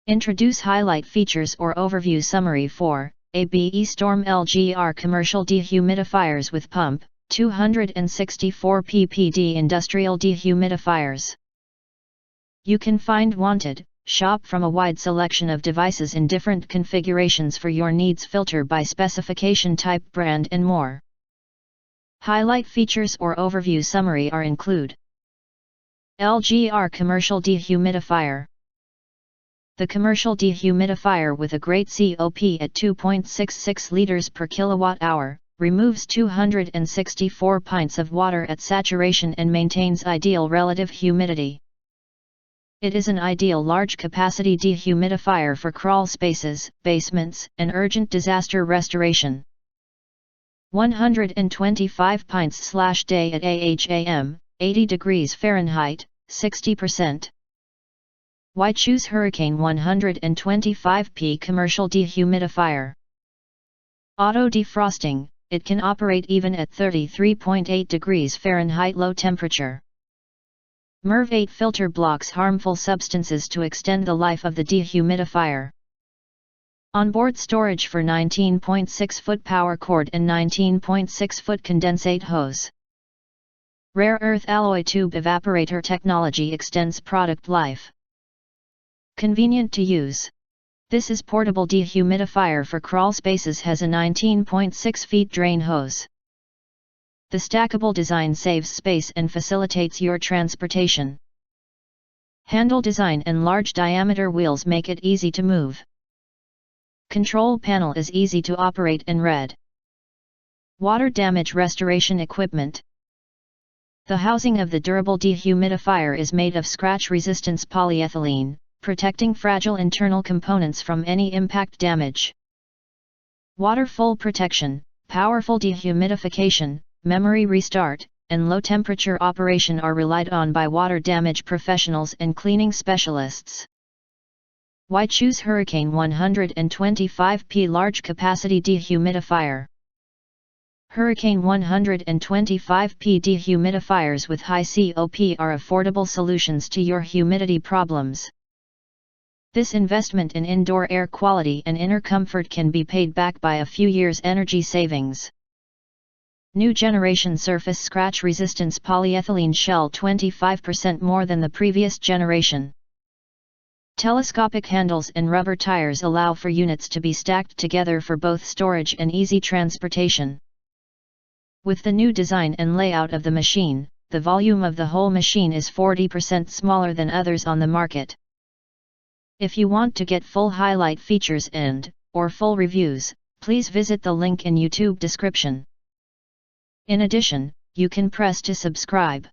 Introduce highlight features or overview summary for Abestorm LGR commercial dehumidifiers with pump, 264 ppd industrial dehumidifiers. You can find wanted, shop from a wide selection of devices in different configurations for your needs, filter by specification type, brand and more. Highlight features or overview summary are include LGR commercial dehumidifier. The commercial dehumidifier with a great COP at 2.66 liters per kilowatt-hour, removes 264 pints of water at saturation and maintains ideal relative humidity. It is an ideal large-capacity dehumidifier for crawl spaces, basements, and urgent disaster restoration. 125 pints/day at AHAM, 80 degrees Fahrenheit, 60%. Why choose Hurricane 125P commercial dehumidifier? Auto defrosting. It can operate even at 33.8 degrees Fahrenheit low temperature. MERV 8 filter blocks harmful substances to extend the life of the dehumidifier. Onboard storage for 19.6-foot power cord and 19.6-foot condensate hose. Rare earth alloy tube evaporator technology extends product life. Convenient to use. This is portable dehumidifier for crawl spaces, has a 19.6 feet drain hose. The stackable design saves space and facilitates your transportation. Handle design and large diameter wheels make it easy to move. Control panel is easy to operate and read. Water damage restoration equipment. The housing of the durable dehumidifier is made of scratch-resistance polyethylene, protecting fragile internal components from any impact damage. Waterfall protection, powerful dehumidification, memory restart, and low-temperature operation are relied on by water damage professionals and cleaning specialists. Why choose Hurricane 125P large-capacity dehumidifier? Hurricane 125P dehumidifiers with high COP are affordable solutions to your humidity problems. This investment in indoor air quality and inner comfort can be paid back by a few years' energy savings. New generation surface scratch resistance polyethylene shell, 25% more than the previous generation. Telescopic handles and rubber tires allow for units to be stacked together for both storage and easy transportation. With the new design and layout of the machine, the volume of the whole machine is 40% smaller than others on the market. If you want to get full highlight features or full reviews, please visit the link in YouTube description. In addition, you can press to subscribe.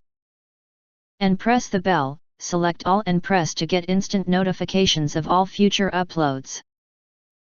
And press the bell, select all and press to get instant notifications of all future uploads.